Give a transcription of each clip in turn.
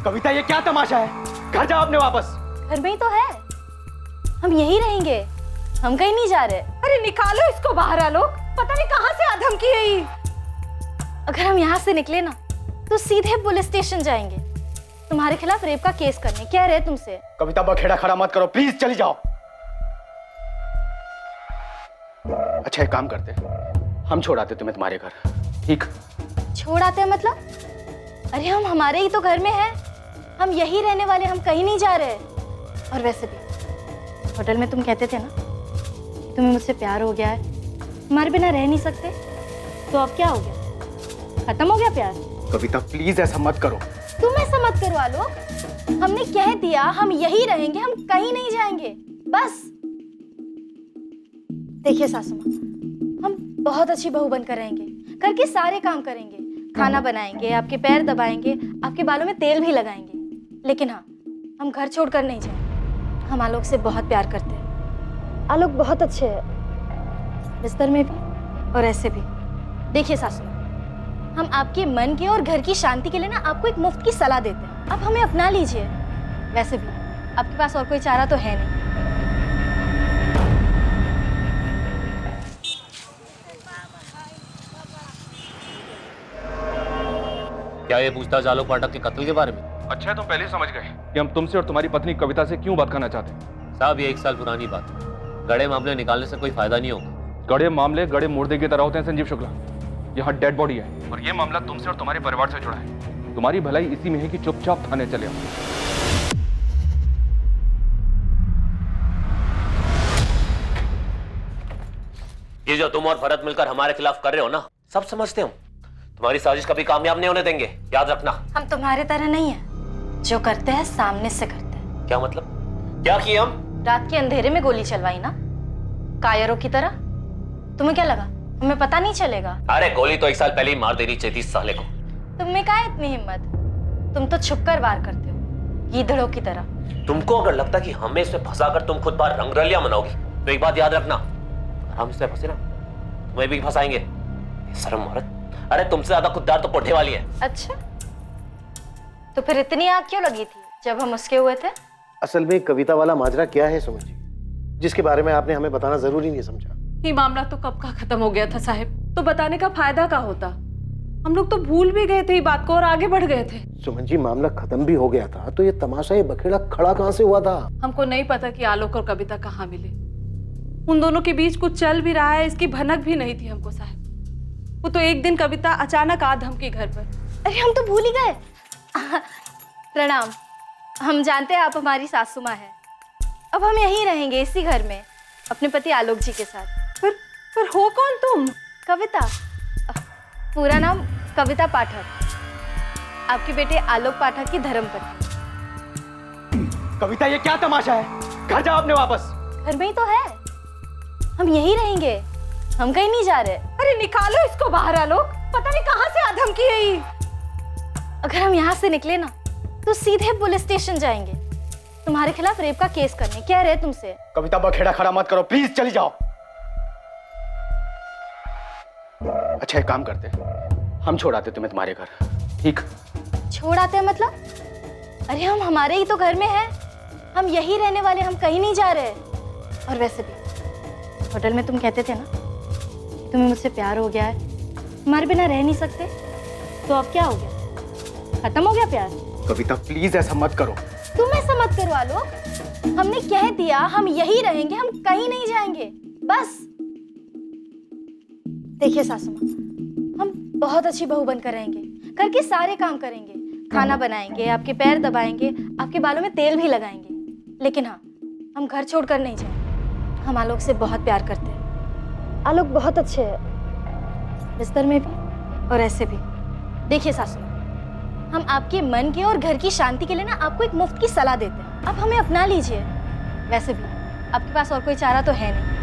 कविता ये क्या तमाशा है? घर जाओ अपने वापस। घर में ही तो है, हम यही रहेंगे, हम कहीं नहीं जा रहे। अरे निकालो इसको बाहर आलोक, पता नहीं कहां से आधमकी है ये। अगर हम यहाँ से निकले ना तो सीधे पुलिस स्टेशन जाएंगे, तुम्हारे खिलाफ रेप का केस करने। कह रहे तुमसे। कविता बखेड़ा खड़ा मत करो प्लीज, चली जाओ। अच्छा एक काम करते, हम छोड़ आते तुम्हें तुम्हारे घर, ठीक? छोड़ आते हैं मतलब? अरे हम हमारे ही तो घर में हैं, हम यही रहने वाले, हम कहीं नहीं जा रहे। और वैसे भी होटल में तुम कहते थे ना कि तुम्हें मुझसे प्यार हो गया है, हमारे बिना रह नहीं सकते, तो अब क्या हो गया? खत्म हो गया प्यार? कविता प्लीज ऐसा मत करो। तुम ऐसा मत करो आलोक, हमने कह दिया हम यही रहेंगे, हम कहीं नहीं जाएंगे, बस। देखिए सासू माँ, हम बहुत अच्छी बहू बनकर रहेंगे, घर के सारे काम करेंगे, खाना बनाएंगे, आपके पैर दबाएंगे, आपके बालों में तेल भी लगाएंगे। लेकिन हाँ, हम घर छोड़कर नहीं जाएंगे। हम आलोक से बहुत प्यार करते हैं, आलोक बहुत अच्छे है, बिस्तर में भी और ऐसे भी। देखिए सासू माँ, हम आपके मन के और घर की शांति के लिए ना आपको एक मुफ्त की सलाह देते हैं, आप हमें अपना लीजिए। वैसे भी आपके पास और कोई चारा तो है नहीं। क्या ये पूछताछ आलोक पाठक के कत्ल के बारे में? अच्छा है तुम पहले ही समझ गए कि हम तुमसे और तुम्हारी पत्नी कविता से क्यों बात करना चाहते हैं। साहब ये 1 साल पुरानी बात है, गड़े मामले निकालने से कोई फायदा नहीं होगा। गड़े मामले गड़े मुर्दे की तरह होते हैं संजीव शुक्ला। यहाँ डेड बॉडी है और ये मामला तुमसे और तुम्हारे परिवार से जुड़ा है। तुम्हारी भलाई इसी में है कि चुपचाप थाने चले आओ। ये जो तुम और भरत मिलकर हमारे खिलाफ कर रहे हो ना, सब समझते हम। तुम्हारी साजिश कभी कामयाब नहीं होने देंगे, याद रखना। हम तुम्हारे तरह नहीं है, जो करते हैं सामने से करते हैं। क्या मतलब? क्या किए हम? रात के अंधेरे में गोली चलवाई ना, कायरों की तरह। तुम्हें क्या लगा हमें पता नहीं चलेगा? अरे गोली तो 1 साल पहले ही मार देनी चाहिए थी साले को। तुमने कहा इतनी हिम्मत? तुम तो छुपकर वार करते हो, गीदड़ों की तरह। तुमको अगर लगता कि हमें इसमें फंसाकर तुम खुद बार रंगरलियां मनाओगी, तो एक बात याद रखना, हम इसमें फंसे ना तुम्हें भी फंसाएंगे। शर्म औरत। अरे तुमसे ज्यादा खुददार तो पोठे वाली है। अच्छा, तो फिर इतनी आग क्यों लगी थी जब हम उसके हुए थे? असल में कविता वाला माजरा क्या है सुमन जी, जिसके बारे में आपने हमें बताना जरूरी नहीं समझा? ये मामला तो कब का खत्म हो गया था साहब, तो बताने का फायदा क्या होता? हम लोग तो भूल भी गए थे ये बात को और आगे बढ़ गए थे। सुमन जी मामला खत्म भी हो गया था तो ये तमाशा, ये बखेड़ा खड़ा कहां से हुआ था? हमको नहीं पता कि आलोक और कविता कहाँ मिले। उन दोनों के बीच कुछ चल भी रहा है इसकी भनक भी नहीं थी हमको साहब। वो तो एक दिन कविता अचानक आ धमकी घर पर। अरे हम तो भूल ही गए। प्रणाम। हम जानते हैं आप हमारी सासू माँ है, अब हम यहीं रहेंगे इसी घर में अपने पति आलोक जी के साथ। पर हो कौन तुम? कविता, पूरा नाम कविता पाठक, आपके बेटे आलोक पाठक की धर्मपत्नी। कविता ये क्या तमाशा है? घर जाओ अपने वापस। घर में ही तो है, हम यहीं रहेंगे, हम कहीं नहीं जा रहे। अरे निकालो इसको बाहर आलोक, पता नहीं कहां से आधमकी है ये। अगर हम यहाँ से निकले ना तो सीधे पुलिस स्टेशन जाएंगे, तुम्हारे खिलाफ रेप का केस करने। कह रहे तुमसे। कविता बखेड़ा खड़ा मत करो प्लीज, चली जाओ। अच्छा एक काम करते, हम छोड़ आते तुम्हें तुम्हारे घर, ठीक? छोड़ आते हैं मतलब? अरे हम हमारे ही तो घर में हैं, हम यही रहने वाले, हम कहीं नहीं जा रहे। और वैसे भी होटल में तुम कहते थे ना कि तुम्हें मुझसे प्यार हो गया है, हमारे बिना रह नहीं सकते, तो अब क्या हो गया? खत्म हो गया प्यार? कविता प्लीज ऐसा मत करो। तुम ऐसा मत करो आलोक, हमने कह दिया हम यही रहेंगे, हम कहीं नहीं जाएंगे, बस। देखिए सासू माँ, हम बहुत अच्छी बहू बनकर रहेंगे, घर के सारे काम करेंगे, खाना बनाएंगे, आपके पैर दबाएंगे, आपके बालों में तेल भी लगाएंगे। लेकिन हाँ, हम घर छोड़कर नहीं जाएंगे, हम आलोक से बहुत प्यार करते हैं, आलोक बहुत अच्छे है, बिस्तर में भी और ऐसे भी। देखिए सासू माँ, हम आपके मन के और घर की शांति के लिए ना आपको एक मुफ्त की सलाह देते हैं, आप हमें अपना लीजिए। वैसे भी आपके पास और कोई चारा तो है नहीं।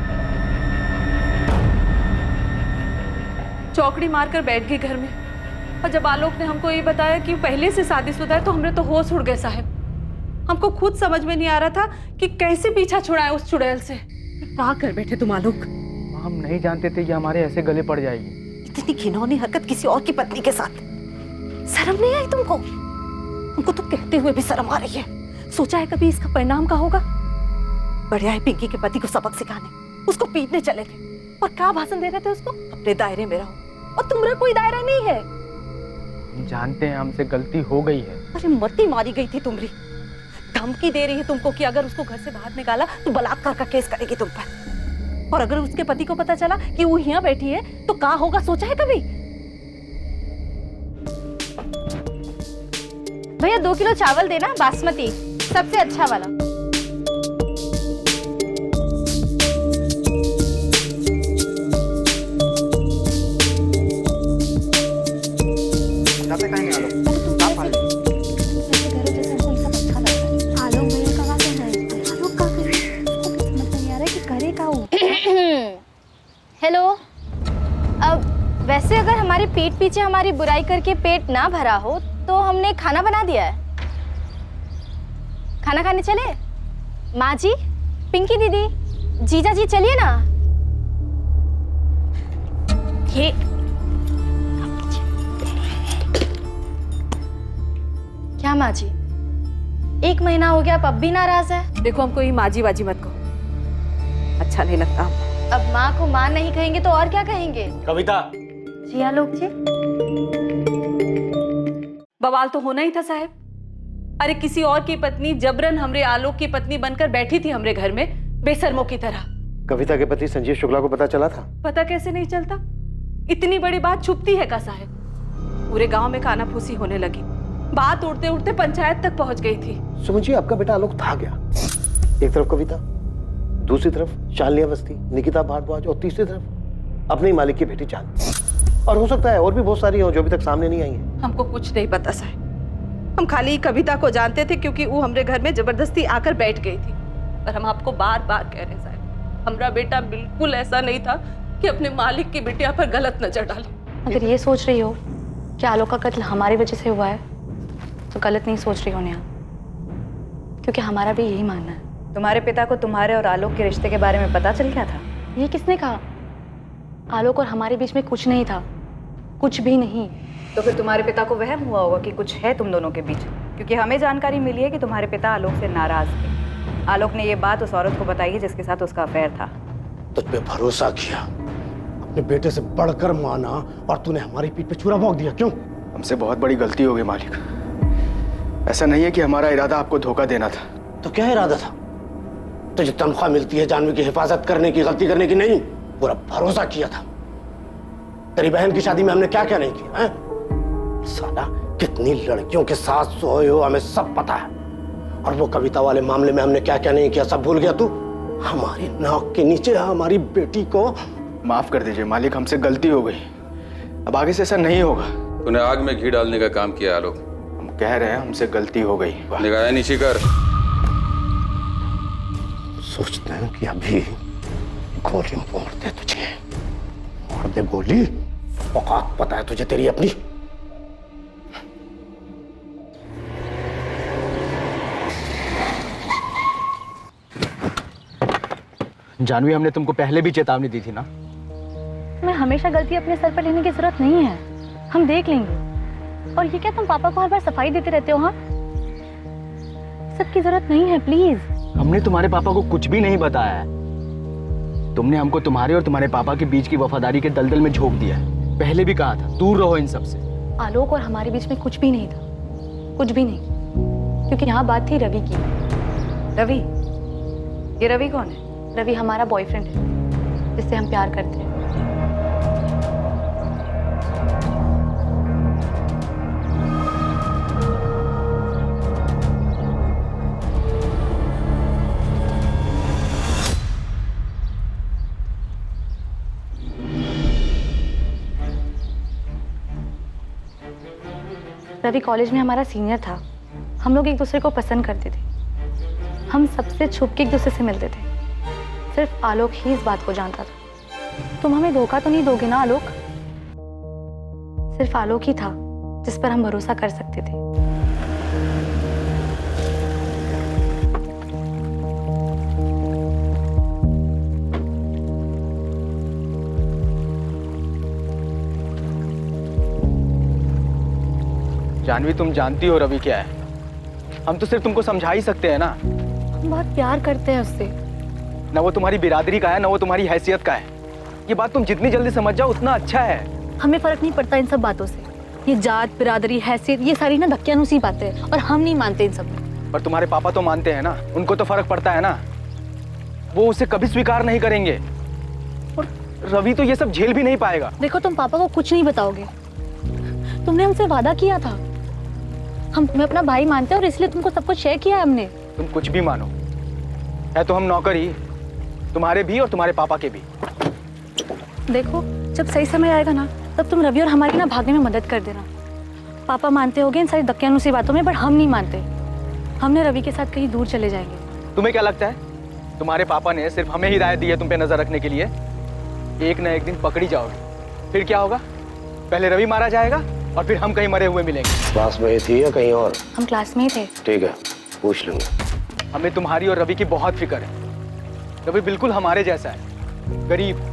चौकड़ी मारकर बैठ गई घर में, और जब आलोक ने हमको ये बताया कि पहले से शादीशुदा है तो हमने तो होश उड़ गए साहब। हमको खुद समझ में नहीं आ रहा था कि कैसे पीछा छुड़ाए उस चुड़ैल से। क्या कर बैठे तुम आलोक? हम नहीं जानते थे कि हमारे ऐसे गले पड़ जाएगी। इतनी घिनौनी हरकत किसी और की पत्नी के साथ, शर्म नहीं आई तुमको? हमको तो कहते हुए भी शर्म आ रही है। सोचा है कभी इसका परिणाम क्या होगा? बढ़िया है पिंकी के पति को सबक सिखाने, उसको पीटने चले थे और क्या भाषण दे रहे थे उसको, अपने दायरे में रहो और तुम्हारा कोई दायरा नहीं है। हम जानते हैं हमसे गलती हो गई है। अरे मती मारी गई थी तुम्हारी, धमकी दे रही है तुमको कि अगर उसको घर से बाहर निकाला तो बलात्कार का केस करेगी तुम पर। और अगर उसके पति को पता चला कि वो यहाँ बैठी है तो क्या होगा, सोचा है कभी? भैया 2 किलो चावल देना, बासमती, सबसे अच्छा वाला। हेलो। अब वैसे अगर हमारे पीठ पीछे हमारी बुराई करके पेट ना भरा हो तो हमने खाना बना दिया है। खाना खाने चले? माँ जी, पिंकी दीदी, जीजा जी चलिए ना। ये क्या माँ जी, 1 महीना हो गया, अब भी नाराज है? देखो हमको ये माजी बाजी मत कहो, अच्छा नहीं लगता हमको। अब माँ को माँ नहीं कहेंगे तो और क्या कहेंगे? कविता, जी आलोक जी। बवाल तो होना ही था साहब। अरे किसी और की पत्नी जबरन हमरे आलोक की पत्नी बनकर बैठी थी हमरे घर में बेशर्मों की तरह। कविता के पति संजीव शुक्ला को पता चला था? पता कैसे नहीं चलता? इतनी बड़ी बात छुपती है का साहब? पूरे गांव में काना फूसी होने लगी, बात उड़ते उड़ते पंचायत तक पहुंच गई थी। सुमन जी, आपका बेटा आलोक था गया। एक तरफ कविता, दूसरी तरफ शालिनी अवस्थी, निकिता भारद्वाज और तीसरी तरफ अपने ही मालिक की बेटी चांद। और हो सकता है और भी बहुत सारी हो जो अभी तक सामने नहीं आई है। हमको कुछ नहीं पता साहब, हम खाली कविता को जानते थे क्योंकि वो हमरे घर में जबरदस्ती आकर बैठ गई थी। पर हम आपको बार बार कह रहे हैं साहब, हमारा बेटा बिल्कुल ऐसा नहीं था कि अपने मालिक की बिटिया पर गलत नजर डाले। अगर ये सोच रही हो कि आलोक का कत्ल हमारी वजह से हुआ है तो गलत नहीं सोच रही हो नेहा, क्योंकि हमारा भी यही मानना है। तुम्हारे पिता को तुम्हारे और आलोक के रिश्ते के बारे में पता चल गया था? ये किसने कहा? आलोक और हमारे बीच में कुछ नहीं था, कुछ भी नहीं। तो फिर तुम्हारे पिता को वहम हुआ होगा कि कुछ है तुम दोनों के बीच, क्योंकि हमें जानकारी मिली है कि तुम्हारे पिता आलोक से नाराज थे। आलोक ने ये बात उस औरत को बताई है जिसके साथ उसका अफेयर था। तुझ पे भरोसा किया, अपने बेटे से बढ़कर माना, और तूने हमारी पीठ पे छुरा भोंक दिया। क्यों? हमसे बहुत बड़ी गलती हो गई मालिक। ऐसा नहीं है कि हमारा इरादा आपको धोखा देना था। तो क्या इरादा था? तुझे तनख्वाह मिलती है जानवी की हिफाजत करने की, गलती करने की नहीं। पूरा भरोसा किया था। तेरी बहन की शादी में हमने क्या क्या नहीं किया है? साला कितनी लड़कियों के साथ सोए हो हमें सब पता है। और वो कविता वाले मामले में हमने क्या क्या नहीं किया सब भूल गया तू? हमारी नाक के नीचे हमारी बेटी को। माफ कर दीजिए मालिक, हमसे गलती हो गई, अब आगे से ऐसा नहीं होगा। तूने आग में घी डालने का काम किया आलोक। हम कह रहे हैं हमसे गलती हो गई। निगाहें नीची कर। सोचते हैं कि अभी गोली मोड़ दे तुझे, मोड़ दे गोली। औकात पता है तुझे तेरी अपनी? जानवी, हमने तुमको पहले भी चेतावनी दी थी ना। तुम्हें हमेशा गलती अपने सर पर लेने की जरूरत नहीं है, हम देख लेंगे। और ये क्या तुम पापा को हर बार सफाई देते रहते हो? हाँ, सबकी जरूरत नहीं है, प्लीज। हमने तुम्हारे पापा को कुछ भी नहीं बताया है। तुमने हमको तुम्हारे और तुम्हारे पापा के बीच की वफादारी के दलदल में झोंक दिया है। पहले भी कहा था दूर रहो इन सब से। आलोक और हमारे बीच में कुछ भी नहीं था, कुछ भी नहीं, क्योंकि यहाँ बात थी रवि की। रवि? ये रवि कौन है? रवि हमारा बॉयफ्रेंड है, जिससे हम प्यार करते हैं। रवि कॉलेज में हमारा सीनियर था, हम लोग एक दूसरे को पसंद करते थे, हम सबसे छुप के एक दूसरे से मिलते थे। सिर्फ आलोक ही इस बात को जानता था। तुम हमें धोखा तो नहीं दोगे ना आलोक? सिर्फ आलोक ही था जिस पर हम भरोसा कर सकते थे। जानवी, तुम जानती हो रवि क्या है? हम तो सिर्फ तुमको समझा ही सकते हैं ना। हम बहुत प्यार करते हैं उससे। ना वो तुम्हारी बिरादरी का है, ना वो तुम्हारी हैसियत का है। ये बात तुम जितनी जल्दी समझ जाओ उतना अच्छा है। हमें फर्क नहीं पड़ता इन सब बातों से। ये जात, बिरादरी, हैसियत, ये सारी ना धक्कियानुसी बातें हैं और हम नहीं मानते इन सब में। पर तुम्हारे पापा तो मानते हैं ना, उनको तो फर्क पड़ता है ना। वो उसे कभी स्वीकार नहीं करेंगे और रवि तो ये सब झेल भी नहीं पाएगा। देखो, तुम पापा को कुछ नहीं बताओगे। तुमने हमसे वादा किया था, हम तुम्हें अपना भाई मानते हैं और इसलिए तुमको सब कुछ शेयर किया है हमने। तुम कुछ भी मानो, है तो हम नौकर ही, तुम्हारे भी और तुम्हारे पापा के भी। देखो, जब सही समय आएगा ना, तब तुम रवि और हमारी ना भागने में मदद कर देना। पापा मानते होंगे इन सारी धक्कियानुसी बातों में, पर हम नहीं मानते। हमने रवि के साथ कहीं दूर चले जाएंगे। तुम्हें क्या लगता है तुम्हारे पापा ने सिर्फ हमें हिदायत दी है तुम पे नजर रखने के लिए? एक न एक दिन पकड़ी जाओगे, फिर क्या होगा? पहले रवि मारा जाएगा और फिर हम कहीं मरे हुए मिलेंगे। क्लास में ही थी या कहीं और? हम क्लास में ही थे। ठीक है, पूछ लूंगा। हमें तुम्हारी और रवि की बहुत फिक्र है। रवि बिल्कुल हमारे जैसा है, गरीब।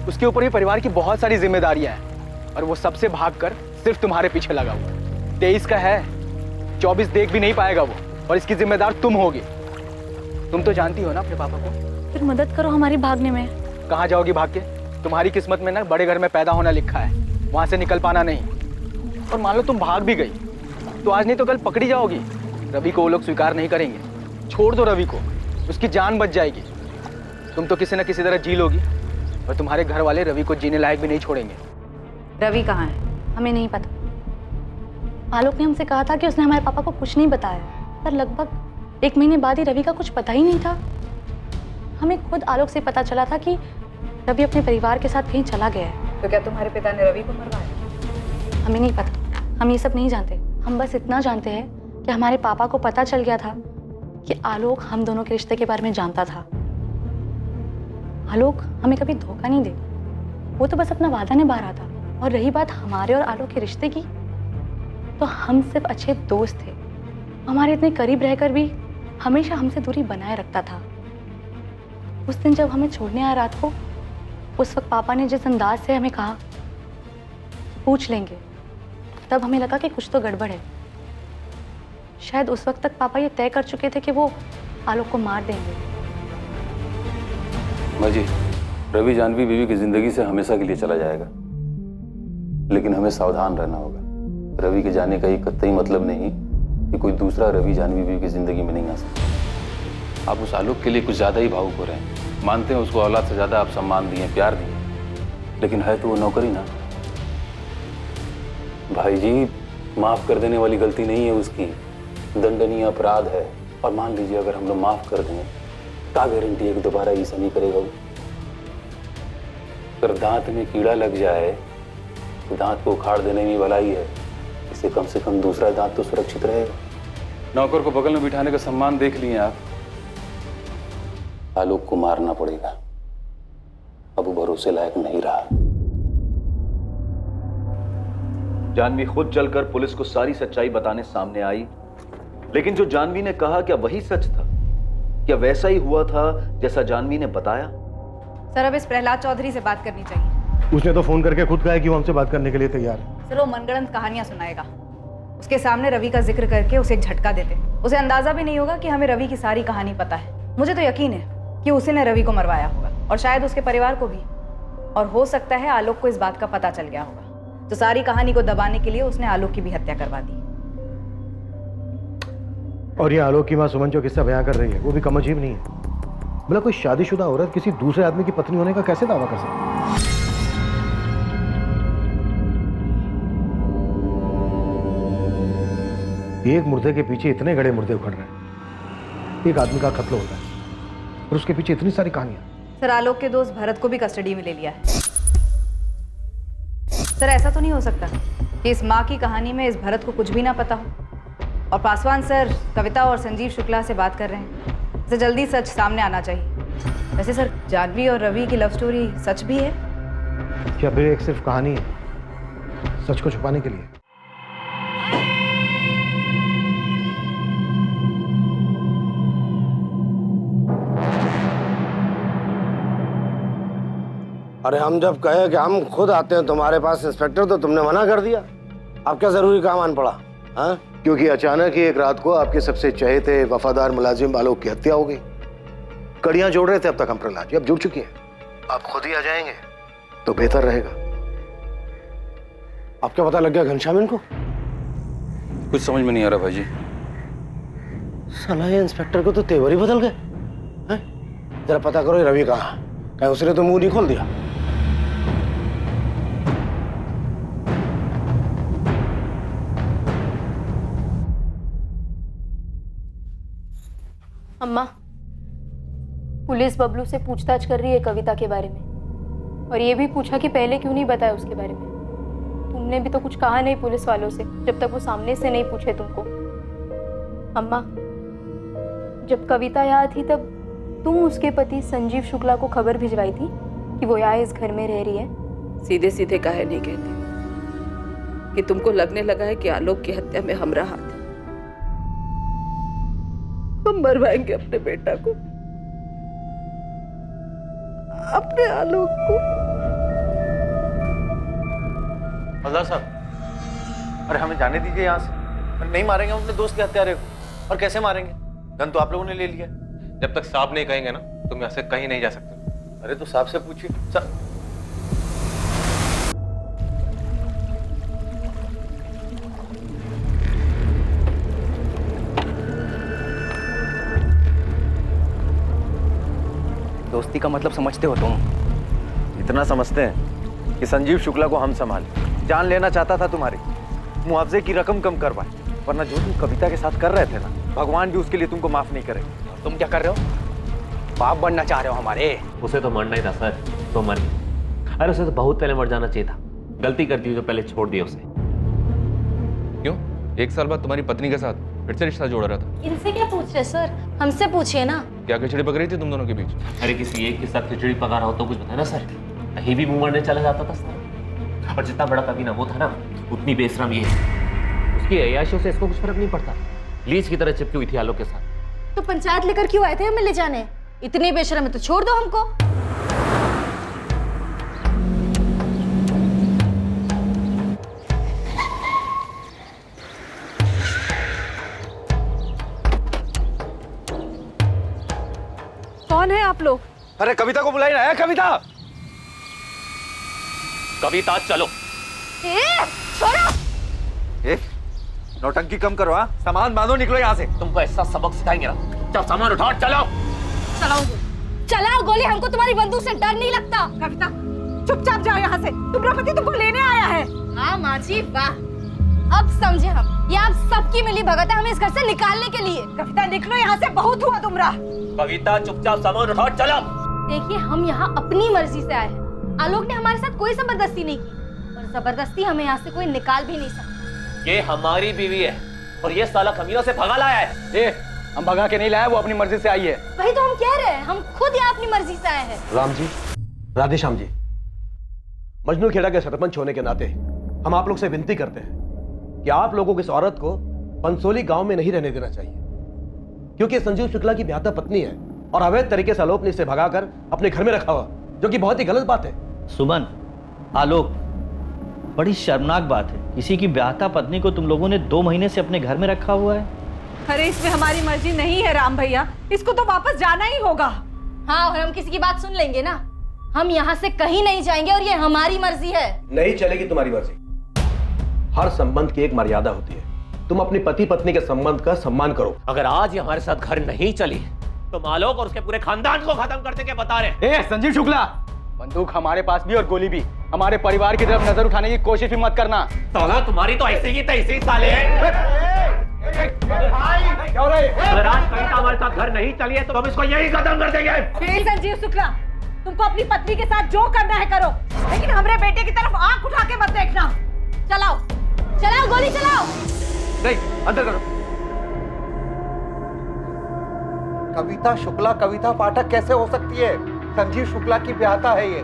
उसके ऊपर ये परिवार की बहुत सारी जिम्मेदारियां हैं और वो सबसे भागकर सिर्फ तुम्हारे पीछे लगा हुआ। 23 का है, 24 देख भी नहीं पाएगा वो, और इसकी जिम्मेदार तुम होगी। तुम तो जानती हो ना अपने पापा को। फिर मदद करो हमारी भागने में। कहाँ जाओगी भाग के? तुम्हारी किस्मत में ना बड़े घर में पैदा होना लिखा है, वहां से निकल पाना नहीं। और मान लो तुम भाग भी गई तो आज नहीं तो कल पकड़ी जाओगी। रवि को वो लोग स्वीकार नहीं करेंगे। छोड़ दो रवि को, उसकी जान बच जाएगी। तुम तो किसी न किसी तरह जी लोगी और तुम्हारे घर वाले रवि को जीने लायक भी नहीं छोड़ेंगे। रवि कहाँ है? हमें नहीं पता। आलोक ने हमसे कहा था कि उसने हमारे पापा को कुछ नहीं बताया, पर लगभग 1 महीने बाद ही रवि का कुछ पता ही नहीं था। हमें खुद आलोक से पता चला था कि रवि अपने परिवार के साथ कहीं चला गया है। तो क्या तुम्हारे पिता ने रवि को मरवाया? हमें नहीं पता, हम ये सब नहीं जानते। हम बस इतना जानते हैं कि हमारे पापा को पता चल गया था कि आलोक हम दोनों के रिश्ते के बारे में जानता था। आलोक हमें कभी धोखा नहीं दे, वो तो बस अपना वादा निभा रहा था। और रही बात हमारे और आलोक के रिश्ते की, तो हम सिर्फ अच्छे दोस्त थे। हमारे इतने करीब रहकर भी हमेशा हमसे दूरी बनाए रखता था। उस दिन जब हमें छोड़ने आया रात को, उस वक्त पापा ने जिस अंदाज से हमें कहा पूछ लेंगे, तब हमें लगा कि कुछ तो गड़बड़ है। शायद उस वक्त तक पापा ये तय कर चुके थे कि वो आलोक को मार देंगे। माँ जी, रवि जानवी बीवी की जिंदगी से हमेशा के लिए चला जाएगा, लेकिन हमें सावधान रहना होगा। रवि के जाने का ये कतई मतलब नहीं कि कोई दूसरा रवि जानवी बीवी की जिंदगी में नहीं आ सकता। आप उस आलोक के लिए कुछ ज्यादा ही भावुक हो रहे हैं। मानते हैं उसको औलाद से ज्यादा आप सम्मान दिए, प्यार दिए, लेकिन है तो वो नौकरी ना। भाई जी, माफ कर देने वाली गलती नहीं है उसकी, दंडनीय अपराध है। और मान लीजिए अगर हम लोग माफ कर दें, क्या गारंटी है कि दोबारा ऐसा नहीं करेगा वो? अगर दांत में कीड़ा लग जाए तो दांत को उखाड़ देने में भलाई है, इससे कम से कम दूसरा दांत तो सुरक्षित रहेगा। नौकर को बगल में बिठाने का सम्मान देख लिए आप। आलोक को मारना पड़ेगा, अब वो भरोसे लायक नहीं रहा। जानवी खुद चलकर पुलिस को सारी सच्चाई बताने सामने आई, लेकिन जो जानवी ने कहा क्या वही सच था? क्या वैसा ही हुआ था जैसा जानवी ने बताया? सर, अब इस प्रहलाद चौधरी से बात करनी चाहिए। उसने तो फोन करके खुद कहा है कि वो हमसे बात करने के लिए तैयार है। सर, वो मनगढ़ंत कहानियां सुनाएगा। उसके सामने रवि का जिक्र करके उसे एक झटका देते, उसे अंदाजा भी नहीं होगा कि हमें रवि की सारी कहानी पता है। मुझे तो यकीन है कि उसी ने रवि को मरवाया होगा, और शायद उसके परिवार को भी। और हो सकता है आलोक को इस बात का पता चल गया होगा, तो सारी कहानी को दबाने के लिए उसने आलोक की भी हत्या करवा दी। और ये आलोक की माँ सुमन जो किस्सा बयां कर रही है, वो भी कम अजीब नहीं है। भला कोई शादीशुदा औरत किसी दूसरे आदमी की पत्नी होने का कैसे दावा कर सकती है? एक मुर्दे के पीछे इतने गड़े मुर्दे उखड़ रहे हैं। एक आदमी का कत्ल होता है और उसके पीछे इतनी सारी कहानियां। सर, आलोक के दोस्त भरत को भी कस्टडी में ले लिया है। सर, ऐसा तो नहीं हो सकता कि इस माँ की कहानी में इस भरत को कुछ भी ना पता हो। और पासवान सर कविता और संजीव शुक्ला से बात कर रहे हैं, इसे जल्दी सच सामने आना चाहिए। वैसे सर, जानवी और रवि की लव स्टोरी सच भी है क्या फिर एक सिर्फ कहानी है सच को छुपाने के लिए? अरे हम जब कहे कि हम खुद आते हैं तुम्हारे पास इंस्पेक्टर, तो तुमने मना कर दिया। अब क्या जरूरी काम आन पड़ा? हाँ, क्योंकि अचानक ही एक रात को आपके सबसे चहेते वफादार मुलाजिम आलोक की हत्या हो गई। कड़ियां जोड़ रहे थे अब तक हम प्रहलाद जी, अब जुड़ चुकी हैं। आप खुद ही आ जाएंगे तो बेहतर रहेगा। अब क्या पता लग गया घनश्याम इनको? कुछ समझ में नहीं आ रहा भाई जी। साला ये इंस्पेक्टर को तो तेवर ही बदल गए हैं? जरा पता करो ये रवि कहाँ, कहीं उसने तो मुंह नहीं खोल दिया। अम्मा, पुलिस बबलू से पूछताछ कर रही है कविता के बारे में, और ये भी पूछा कि पहले क्यों नहीं बताया उसके बारे में। तुमने भी तो कुछ कहा नहीं पुलिस वालों से जब तक वो सामने से नहीं पूछे तुमको। अम्मा, जब कविता यहाँ थी तब तुम उसके पति संजीव शुक्ला को खबर भिजवाई थी कि वो यहाँ इस घर में रह रही है। सीधे सीधे काहे नहीं कहते कि तुमको लगने लगा है कि आलोक की हत्या में हमारा हाथ है। हम मरवाएंगे अपने बेटा को, अपने आलोक को। हवलदार साहब, अरे हमें जाने दीजिए यहाँ से। नहीं मारेंगे हम अपने दोस्त के हत्यारे को। और कैसे मारेंगे? गन तो आप लोगों ने ले लिया। जब तक साहब नहीं कहेंगे ना तुम यहाँ से कहीं नहीं जा सकते। अरे तो साहब से पूछिए। दोस्ती का मतलब समझते हो तुम? इतना समझते हैं कि संजीव शुक्ला को हम संभाले। जान लेना चाहता था तुम्हारी, मुआवजे की रकम कम करवाए, वरना जो तुम कविता के साथ कर रहे थे ना, भगवान भी उसके लिए तुमको माफ नहीं करेगा। तुम क्या कर रहे हो? बाप बनना चाह रहे हो हमारे? उसे तो मरना ही था सर, तो मर गया। अरे उसे तो बहुत पहले मर जाना चाहिए था। गलती कर दी जो पहले छोड़ दिया उसे। क्यों? 1 साल बाद तुम्हारी पत्नी के साथ फिर से रिश्ता जोड़ रहा था। इनसे क्या पूछ रहे सर? हमसे पूछिए ना। क्या खिचड़ी पक रही थी तुम दोनों के बीच? अरे किसी एक के साथ खिचड़ी पका रहा हो तो कुछ बताया ना सर। कहीं भी मुंह मारने चला जाता था सर। और जितना बड़ा कभी ना वो था ना, उतनी बेशरम ये है। उसकी अय्याशियों से इसको कुछ फर्क नहीं पड़ता। लीच की तरह चिपकी हुई थी आलोक के साथ। तो पंचायत लेकर क्यों आए थे हमें ले जाने? इतनी बेशरम है तो छोड़ दो हमको। कौन है आप लोग? अरे कविता को बुलाई ना। है कविता? कविता चलो। छोड़ो। नौटंकी कम करो। हाँ, सामान बांधो, निकलो यहाँ से। तुमको ऐसा सबक सिखाएंगे ना। चल सामान उठाओ, चलो। चलाओ गोली, हमको तुम्हारी बंदूक से डर नहीं लगता। कविता, चुपचाप जाओ यहाँ से। तुम्हारा पति तुमको लेने आया है। हाँ माँ जी, वाह, अब समझे हम। ये आप सबकी मिली भगत है हमें इस घर से निकालने के लिए। कविता निकलो यहाँ से, बहुत हुआ तुमरा। कविता चुपचाप सामान उठाओ, चलो। देखिए, हम यहाँ अपनी मर्जी से आए हैं। आलोक ने हमारे साथ कोई जबरदस्ती नहीं की, और जबरदस्ती हमें यहाँ से कोई निकाल भी नहीं सकता। ये हमारी बीवी है और ये साला कमीनों से भगा लाया है। हम भगा के नहीं लाए, वो अपनी मर्जी से आई है। वही तो हम कह रहे हैं, हम खुद यहाँ अपनी मर्जी से आए हैं। राम जी, राधेश्याम जी, मजनू खेड़ा के सरपंच होने के नाते हम आप लोग से विनती करते हैं कि आप लोगों को इस औरत को पंसोली गांव में नहीं रहने देना चाहिए, क्योंकि संजीव शुक्ला की ब्याहता पत्नी है और अवैध तरीके से आलोक ने इसे भगाकर अपने घर में रखा हुआ, जो कि बहुत ही गलत बात है। सुमन, आलोक, बड़ी शर्मनाक बात है। किसी की ब्याहता पत्नी को तुम लोगों ने 2 महीने से अपने घर में रखा हुआ है। अरे इसमें हमारी मर्जी नहीं है राम भैया, इसको तो वापस जाना ही होगा। हाँ, और हम किसी की बात सुन लेंगे ना। हम यहाँ से कहीं नहीं जाएंगे और ये हमारी मर्जी है। नहीं चलेगी तुम्हारी मर्जी। हर संबंध की एक मर्यादा होती है। तुम अपनी पति पत्नी के संबंध का सम्मान करो। अगर आज ये हमारे साथ घर नहीं चली तो आलोक और उसके पूरे खानदान को खत्म करते के बता रहे। संजीव शुक्ला, बंदूक हमारे पास भी और गोली भी। हमारे परिवार की तरफ नजर उठाने की कोशिश भी मत करना। साला तुम्हारी तो ऐसे ही तैसे साले हैं। अगर आज कविता हमारे साथ घर नहीं चली है तो हम इसको यही खत्म कर देंगे। संजीव शुक्ला, तुमको अपनी पत्नी के साथ जो करना है करो, लेकिन हमारे बेटे की तरफ आंख उठा के मत देखना। चलाओ चलाओ, गोली चलाओ। नहीं, अंदर करो। कविता शुक्ला कविता पाठक कैसे हो सकती है? संजीव शुक्ला की ब्याहता है ये,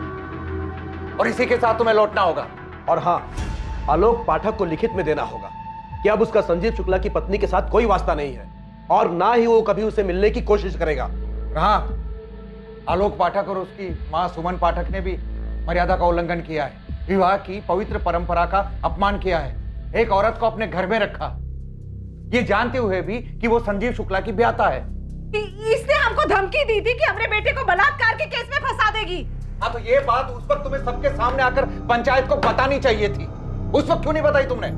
और इसी के साथ तुम्हें लौटना होगा। और हाँ, आलोक पाठक को लिखित में देना होगा कि अब उसका संजीव शुक्ला की पत्नी के साथ कोई वास्ता नहीं है और ना ही वो कभी उसे मिलने की कोशिश करेगा। हाँ, आलोक पाठक और उसकी मां सुमन पाठक ने भी मर्यादा का उल्लंघन किया है, विवाह की पवित्र परंपरा का अपमान किया है, एक औरत को अपने घर में रखा ये जानते हुए भी कि वो संजीव शुक्ला की ब्याता है। इसने हमको धमकी दी थी कि हमारे बेटे को बलात्कार के केस में फंसा देगी। हाँ, तो ये बात उस वक्त तुम्हें सबके सामने आकर पंचायत को बतानी चाहिए थी। उस वक्त क्यों नहीं बताई तुमने?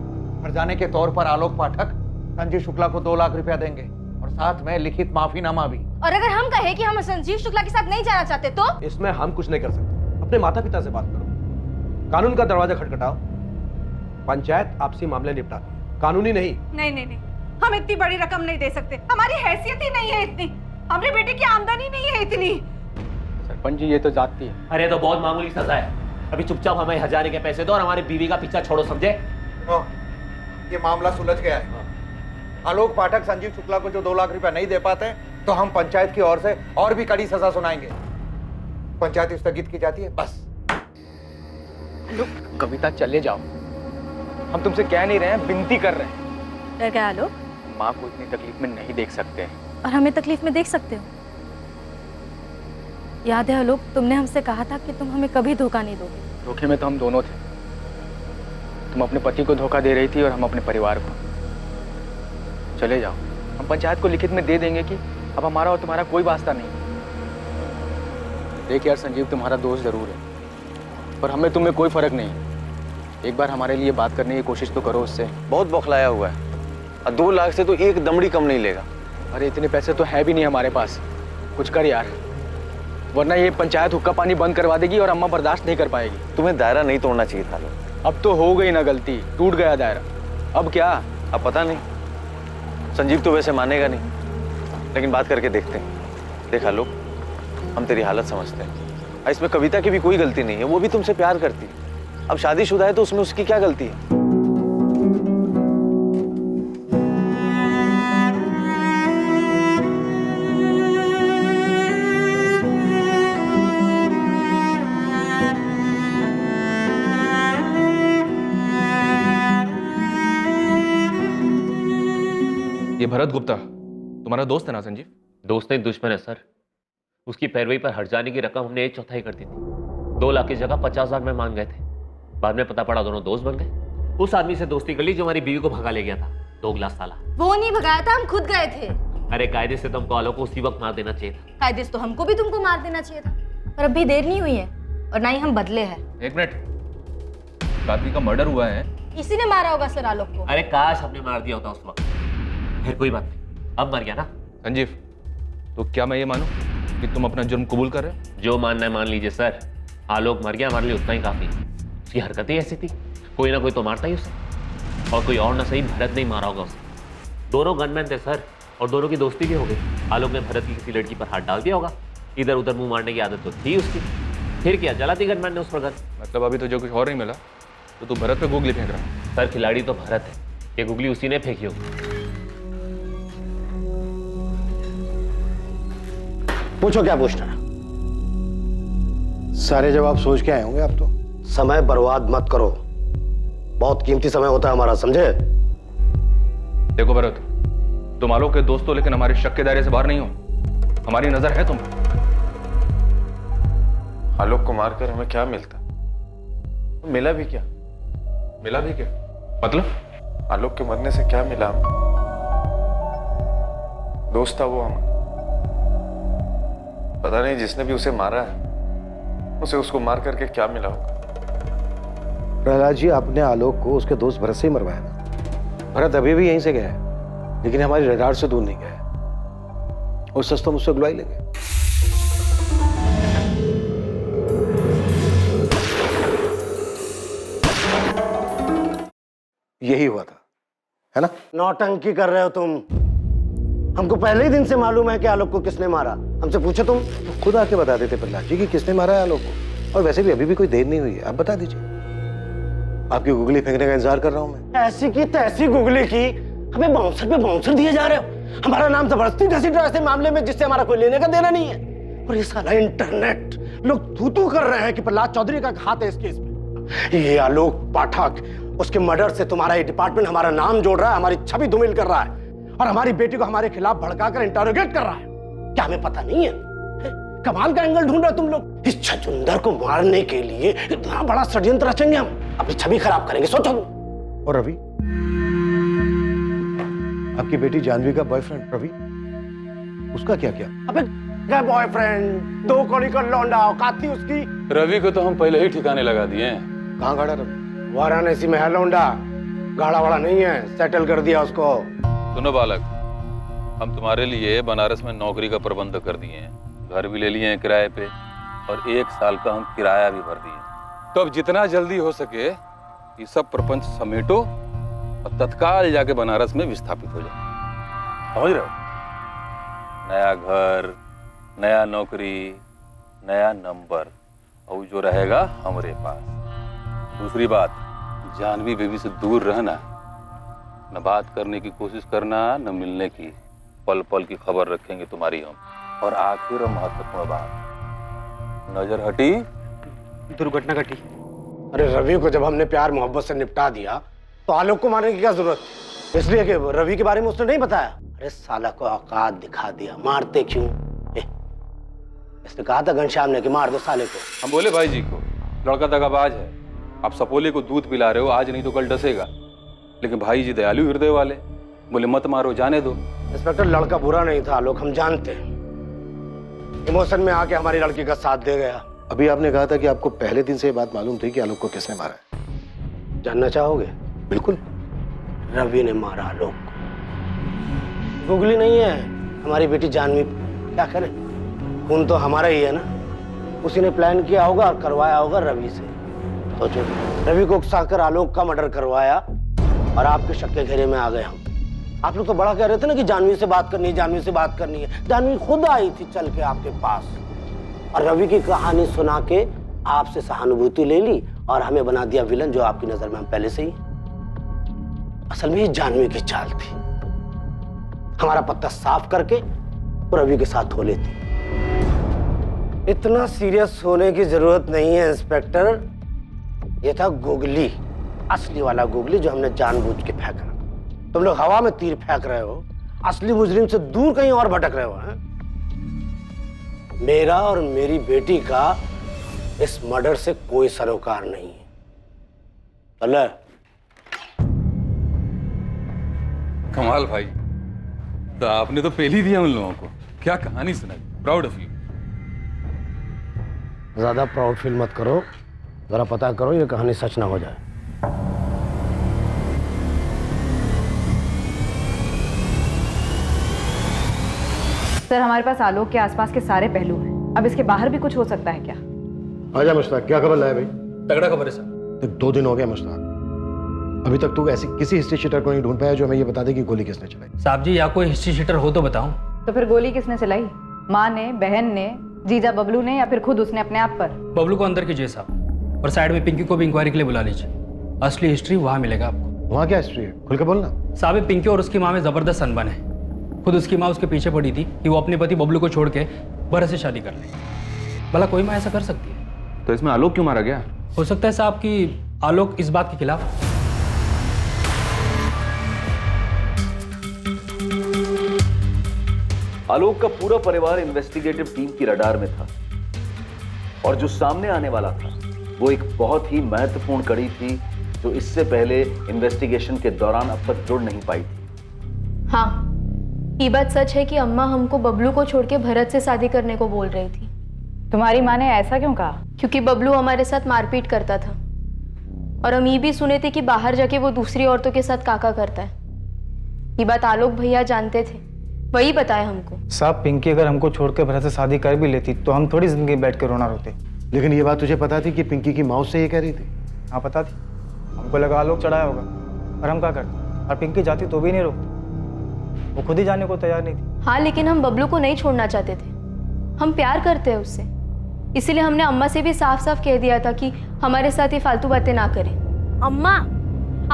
फरजाने के तौर पर आलोक पाठक संजीव शुक्ला को 2 लाख रुपया देंगे और साथ में लिखित माफीनामा भी। और अगर हम कहें कि हम संजीव शुक्ला के साथ नहीं जाना चाहते तो? इसमें हम कुछ नहीं कर सकते। अपने माता पिता से बात करो, कानून का दरवाजा खटखटाओ। पंचायत आपसी मामले निपटाती है, कानूनी नहीं। नहीं, हम इतनी बड़ी रकम नहीं दे सकते। हमारी हैसियत ही नहीं है इतनी, हमारे बेटे की आमदनी नहीं है इतनी। सरपंच जी, ये तो जाती है। अरे तो बहुत मामूली सजा है। अभी चुपचाप हमें हजारे के पैसे दो और हमारी बीवी का पीछा छोड़ो, समझे? ये मामला सुलझ गया है। आलोक पाठक संजीव शुक्ला को जो 2 लाख रुपया नहीं दे पाते तो हम पंचायत की ओर से और भी कड़ी सजा सुनाएंगे। पंचायत स्थगित की जाती है, बस। आलोक, कविता चले जाओ, हम तुमसे कह नहीं रहे हैं, विनती कर रहे हैं। डर गया आलोक? माँ को इतनी तकलीफ में नहीं देख सकते। और हमें तकलीफ में देख सकते हो? याद है आलोक, तुमने हमसे कहा था कि तुम हमें कभी धोखा नहीं दोगे। धोखे में तो हम दोनों थे। तुम अपने पति को धोखा दे रही थी और हम अपने परिवार को। चले जाओ, हम पंचायत को लिखित में दे देंगे कि अब हमारा और तुम्हारा कोई वास्ता नहीं। देख यार संजीव, तुम्हारा दोस्त जरूर है, पर हमें तुम्हें कोई फर्क नहीं। एक बार हमारे लिए बात करने की कोशिश तो करो उससे। बहुत बौखलाया हुआ है और 2 लाख से तो एक दमड़ी कम नहीं लेगा। अरे इतने पैसे तो है भी नहीं हमारे पास, कुछ कर यार, वरना ये पंचायत हुक्का पानी बंद करवा देगी और अम्मा बर्दाश्त नहीं कर पाएगी। तुम्हें दायरा नहीं तोड़ना चाहिए था। अब तो हो गई ना गलती, टूट गया दायरा, अब क्या? अब पता नहीं, संजीव तो वैसे मानेगा नहीं, लेकिन बात करके देखते हैं। देखा लोग, हम तेरी हालत समझते हैं। इसमें कविता की भी कोई गलती नहीं है, वो भी तुमसे प्यार करती है। अब शादीशुदा है तो उसमें उसकी क्या गलती है? ये भरत गुप्ता तुम्हारा दोस्त है ना संजीव? दोस्त नहीं, दुश्मन है सर। उसकी पैरवी पर हट जाने की रकम हमने 1/4 कर दी थी। 2 लाख की जगह 50,000 में मान गए थे। बाद में पता पड़ा दोनों दोस्त बन गए। उस आदमी से दोस्ती कर ली जो हमारी बीवी को भगा ले गया था, दोगला साला। वो नहीं भगाया था, हम खुद गए थे। अरे कायदे से तुमको आलोक को उसी वक्त मार देना चाहिए था। कायदे से तो हमको भी तुमको मार देना चाहिए था, पर अभी देर नहीं हुई है और ना ही हम बदले हैं। 1 मिनट, आदमी का मर्डर हुआ है। इसी ने मारा होगा सर आलोक को। अरे काश हमने मार दिया होता उस वक्त। फिर कोई बात नहीं, अब मर गया ना। संजीव, तो क्या मैं ये मानूं कि तुम अपना जुर्म कबूल कर रहे हो? जो मानना है मान लीजिए सर। आलोक मर गया, हमारे लिए उतना ही काफी। उसकी हरकतें ऐसी थी, कोई ना कोई तो मारता ही उसे, और कोई और ना सही भरत नहीं मारा होगा उसे। दोनों गनमैन थे सर, और दोनों की दोस्ती भी हो गई। आलोक ने भरत की किसी लड़की पर हाथ डाल दिया होगा, इधर उधर मुंह मारने की आदत तो थी उसकी। फिर क्या, जला दी गनमैन ने उस पर गन। मतलब अभी तो जो कुछ और नहीं मिला तो तू भरत पे गूगली फेंक रहा है। सर खिलाड़ी तो भरत है, ये गुगली उसी ने फेंकी होगी। पूछो क्या पूछना है? सारे जवाब सोच के आए होंगे आप तो। समय बर्बाद मत करो, बहुत कीमती समय होता है हमारा, समझे? देखो भरत, तुम आलोक के दोस्त हो, लेकिन हमारे शक के दायरे से बाहर नहीं हो। हमारी नजर है तुम। आलोक को मारकर हमें क्या मिलता? मिला भी क्या? मिला भी क्या मतलब? आलोक के मरने से क्या मिला? दोस्त था वो हमारा। पता नहीं जिसने भी उसे मारा है उसे उसको मार करके क्या मिला होगा। प्रहलाद जी, आपने आलोक को उसके दोस्त भरत से ही मरवाया ना? भरत अभी भी यहीं से गया है, लेकिन हमारी रडार से दूर नहीं गया है। और सच तो मुझसे गुलाई लेंगे। यही हुआ था, है ना? नौटंकी कर रहे हो तुम। हमको पहले ही दिन से मालूम है कि आलोक को किसने मारा। हमसे पूछो तुम, तो खुद आके बता देते प्रहलाद जी कि किसने मारा है आलोक को। और वैसे भी अभी भी कोई देर नहीं हुई है, आप बता दीजिए। आपकी गुगली फेंकने का इंतजार कर रहा हूं मैं। ऐसी की तैसी गुगली की, हमें बाउंसर पे बाउंसर दिए जा रहे हो। हमारा नाम जबरदस्ती घसीट रहा है ऐसे मामले में जिससे हमारा कोई लेने का देना नहीं है। और ये साला इंटरनेट, लोग थू कर रहे हैं कि प्रहलाद चौधरी का हाथ है इस केस में। ये आलोक पाठक, उसके मर्डर से तुम्हारा ये डिपार्टमेंट हमारा नाम जोड़ रहा है, हमारी छवि धूमिल कर रहा है, और हमारी बेटी को हमारे खिलाफ भड़काकर इंटरोगेट कर रहा है। क्या हमें पता नहीं है? कमाल का एंगल ढूंढ रहे हो तुम लोग। इस छछुंदर को मारने के लिए इतना बड़ा षड्यंत्र रचेंगे हम, अपनी छवि खराब करेंगे, सोचो। और रवि, आपकी बेटी जानवी का बॉयफ्रेंड रवि, उसका क्या किया? अबे क्या बॉयफ्रेंड, 2 कौड़ी का लौंडा औकात थी उसकी। रवि को तो हम पहले ही ठिकाने लगा दिए हैं। कहाँ गाड़ा रवि? वाराणसी में है लौंडा, गाड़ा वाड़ा नहीं है, सेटल कर दिया उसको। सुनो बालक, हम तुम्हारे लिए बनारस में नौकरी का प्रबंध कर दिए हैं, घर भी ले लिए हैं किराए पे और 1 साल का हम किराया भी भर दिए। तो अब जितना जल्दी हो सके ये सब प्रपंच समेटो और तत्काल जाके बनारस में विस्थापित हो जाओ। समझ रहे हो? नया घर, नया नौकरी, नया नंबर, और जो रहेगा हमारे पास। दूसरी बात, जानवी बेबी से दूर रहना, न बात करने की कोशिश करना, न मिलने की। पल पल की खबर रखेंगे तुम्हारी हम। और आखिर और महत्वपूर्ण बात, नजर हटी दुर्घटना घटी। अरे रवि को जब हमने प्यार मोहब्बत से निपटा दिया तो आलोक को मारने की क्या जरूरत थी? इसलिए कि रवि के बारे में उसने नहीं बताया। अरे साला को औकात दिखा दिया, मारते क्यों? इसने कहा था घनश्याम ने कि मार दो साले को। हम बोले भाई जी को, लड़का दगाबाज है, आप सपोले को दूध पिला रहे हो, आज नहीं तो कल डसेगा। लेकिन भाई जी दयालु हृदय वाले, बोले मत मारो, जाने दो। इंस्पेक्टर, लड़का बुरा नहीं था आलोक, हम जानते हैं। इमोशन में आके हमारी लड़की का साथ दे गया। अभी आपने कहा था कि आपको पहले दिन से ये बात मालूम थी कि आलोक को किसने मारा है। जानना चाहोगे? बिल्कुल। रवि ने मारा आलोक को। गुगली नहीं है हमारी बेटी जानवी, क्या करे, खून तो हमारा ही है ना। उसी ने प्लान किया होगा और करवाया होगा रवि से। सोचो, रवि को उकसाकर आलोक का मर्डर करवाया और आपके शक के घेरे में आ गए हम। आप लोग तो बड़ा कह रहे थे ना कि जानवी से बात करनी है, जानवी से बात करनी है। जानवी खुद आई थी चल के आपके पास और रवि की कहानी सुना के आपसे सहानुभूति ले ली और हमें बना दिया विलन, जो आपकी नजर में हम पहले से ही। असल में ये जानवी की चाल थी, हमारा पत्ता साफ करके वो रवि के साथ धो लेती। इतना सीरियस होने की जरूरत नहीं है इंस्पेक्टर, ये था गुगली, असली वाला गुगली जो हमने जानबूझ के फेंका। तुम लोग हवा में तीर फेंक रहे हो, असली मुजरिम से दूर कहीं और भटक रहे हो। हैं? मेरा और मेरी बेटी का इस मर्डर से कोई सरोकार नहीं है। चले। कमाल भाई, तो आपने तो पहले ही दिया उन लोगों को। क्या कहानी सुनाई, प्राउड ऑफ यू। ज्यादा प्राउड फील मत करो, जरा पता करो ये कहानी सच ना हो जाए। सर, हमारे पास आलोक के आसपास के सारे पहलू हैं। अब इसके बाहर भी कुछ हो सकता है क्या? आजा मुश्ताक, क्या खबर लाया भाई? तगड़ा खबर है सर। 2 दिन हो गए मुश्ताक, अभी तक तू ऐसी किसी हिस्ट्री शीटर को नहीं ढूंढ पाया जो हमें ये बता दे कि गोली किसने चलाई। साहब जी, या कोई हिस्ट्री शीटर हो तो बताओ। तो फिर गोली किसने चलाई? माँ ने, बहन ने, जीजा बबलू ने, या फिर खुद उसने अपने आप पर? बबलू को अंदर कीजिए साहब, और साइड में पिंकी को भी इंक्वायरी के लिए बुला लीजिए। असली हिस्ट्री वहाँ मिलेगा आपको। वहाँ क्या हिस्ट्री है, खुल के बोलना। साहब, पिंकी और उसकी माँ में जबरदस्त अनबन है। खुद उसकी माँ उसके पीछे पड़ी थी कि वो अपने पति बबलू को छोड़ के भरत से शादी कर ले। भला कोई माँ ऐसा कर सकती है? तो इसमें आलोक क्यों मारा गया? हो सकता है साहब कि आलोक इस बात के खिलाफ। आलोक का पूरा परिवार इन्वेस्टिगेटिव टीम की रडार में था और जो सामने आने वाला था वो एक बहुत ही महत्वपूर्ण कड़ी थी जो इससे पहले इन्वेस्टिगेशन के दौरान अब तक जुड़ नहीं पाई थी। हाँ, ये बात सच है कि अम्मा हमको बबलू को छोड़ के भरत से शादी करने को बोल रही थी। तुम्हारी माँ ने ऐसा क्यों कहा? क्योंकि बबलू हमारे साथ मारपीट करता था और हम ये भी सुने थे कि बाहर जाके वो दूसरी औरतों के साथ काका करता है। ये बात आलोक भैया जानते थे, वही बताया हमको। साहब, पिंकी अगर हमको छोड़ के भरत से शादी कर भी लेती तो हम थोड़ी जिंदगी बैठ के रोना रोते। लेकिन ये बात तुझे पता थी कि पिंकी की माँ से ये कह रही थी? हाँ पता थी, हमको लगा आलोक चढ़ाया होगा, और हम क्या करते? और पिंकी जाती तो भी नहीं रोकती, वो खुद ही जाने को तैयार नहीं थी। हाँ, लेकिन हम बबलू को नहीं छोड़ना चाहते थे, हम प्यार करते हैं उससे। इसीलिए हमने अम्मा से भी साफ साफ कह दिया था कि हमारे साथ ये फालतू बातें ना करें। अम्मा,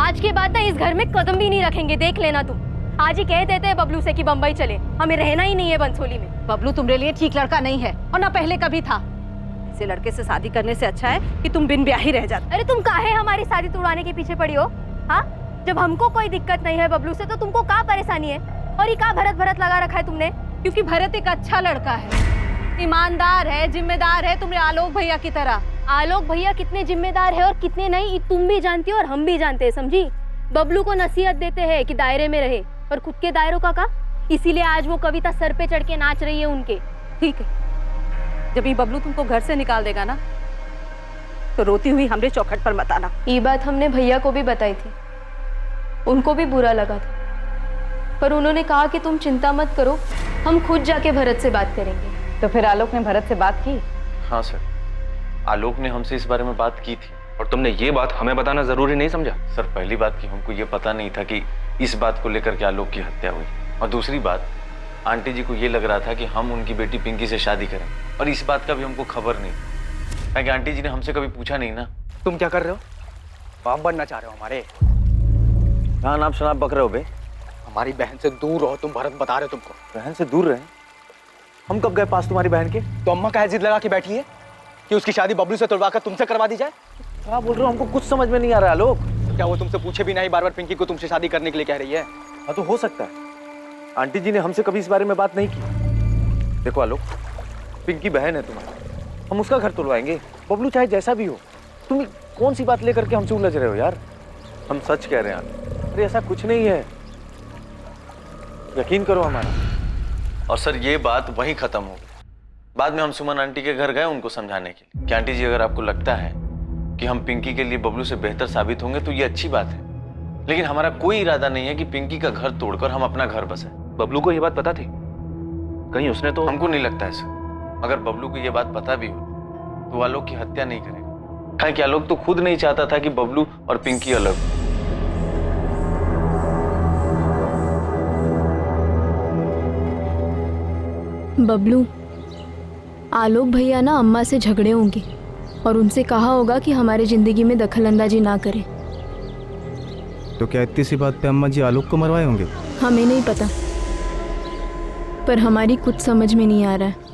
आज के बाद ना इस घर में कदम भी नहीं रखेंगे, देख लेना तुम। आज ही कह देते हैं बबलू से कि बम्बई चले, हमें रहना ही नहीं है बंसोली में। बबलू तुम्हारे लिए ठीक लड़का नहीं है और ना पहले कभी था। ऐसे लड़के से शादी करने से अच्छा है कि तुम बिन ब्याही रह जाते। अरे तुम काहे हमारी शादी तुड़वाने के पीछे पड़ी हो? हाँ, जब हमको कोई दिक्कत नहीं है बबलू से तो तुमको क्या परेशानी है? और ये क्या भरत भरत लगा रखा है तुमने? क्योंकि भरत एक अच्छा लड़का है, ईमानदार है, जिम्मेदार है, तुम्हारे आलोक भैया की तरह। आलोक भैया कितने जिम्मेदार है और कितने नहीं, तुम भी जानती हो और हम भी जानते हैं, समझी? बबलू को नसीहत देते हैं कि दायरे में रहे, और खुद के दायरों का इसीलिए आज वो कविता सर पे चढ़ के नाच रही है उनके। ठीक है, जब ये बबलू तुमको घर से निकाल देगा ना तो रोती हुई हमरे चौखट पर मत आना। ये बात हमने भैया को भी बताई थी, उनको भी बुरा लगा था, पर उन्होंने कहा कि तुम चिंता मत करो, हम खुद जाके भरत से बात करेंगे। तो फिर आलोक ने भरत से बात की? हाँ सर, आलोक ने हमसे इस बारे में बात की थी। और तुमने ये बात हमें बताना जरूरी नहीं समझा? सर पहली बात कि हमको ये पता नहीं था कि इस बात को लेकर के आलोक की हत्या हुई, और दूसरी बात आंटी जी को ये लग रहा था कि हम उनकी बेटी पिंकी से शादी करें, और इस बात का भी हमको खबर नहीं, क्योंकि आंटी जी ने हमसे कभी पूछा नहीं ना। तुम क्या कर रहे हो? बाप बनना चाह रहे हो हमारे? कहाँ नाम शनाब बक रहे हो बे? हमारी बहन से दूर रहो, तुम भरत बता रहे हो तुमको। बहन से दूर रहे? हम कब गए पास तुम्हारी बहन के? तो अम्मा का जिद लगा के बैठी है कि उसकी शादी बबलू से तुड़वा कर तुमसे करवा दी जाए। क्या बोल रहे हो? हमको कुछ समझ में नहीं आ रहा है आलोक। क्या वो तुमसे पूछे भी नहीं बार बार पिंकी को तुमसे शादी करने के लिए कह रही है? हाँ तो हो सकता है, आंटी जी ने हमसे कभी इस बारे में बात नहीं की। देखो आलोक, पिंकी बहन है तुम्हारी, हम उसका घर तुलवाएंगे, बबलू चाहे जैसा भी हो। तुम कौन सी बात लेकर के हमसे उलझ रहे हो यार? हम सच कह रहे हैं, अरे ऐसा कुछ नहीं है, यकीन करो हमारा। और सर ये बात वहीं खत्म हो गई। बाद में हम सुमन आंटी के घर गए उनको समझाने के लिए कि आंटी जी अगर आपको लगता है कि हम पिंकी के लिए बबलू से बेहतर साबित होंगे तो ये अच्छी बात है, लेकिन हमारा कोई इरादा नहीं है कि पिंकी का घर तोड़कर हम अपना घर बसाएं। बबलू को ये बात पता थी? कहीं उसने तो... हमको नहीं लगता है सर, अगर बबलू को ये बात पता भी हो तो वो आलोक की हत्या नहीं करेगा, क्योंकि आलोक तो खुद नहीं चाहता था कि बबलू और पिंकी अलग हो। बबलू, आलोक भैया ना अम्मा से झगड़े होंगे और उनसे कहा होगा कि हमारे जिंदगी में दखल अंदाजी ना करें। तो क्या इतनी सी बात पे अम्मा जी आलोक को मरवाए होंगे? हमें नहीं पता, पर हमारी कुछ समझ में नहीं आ रहा है।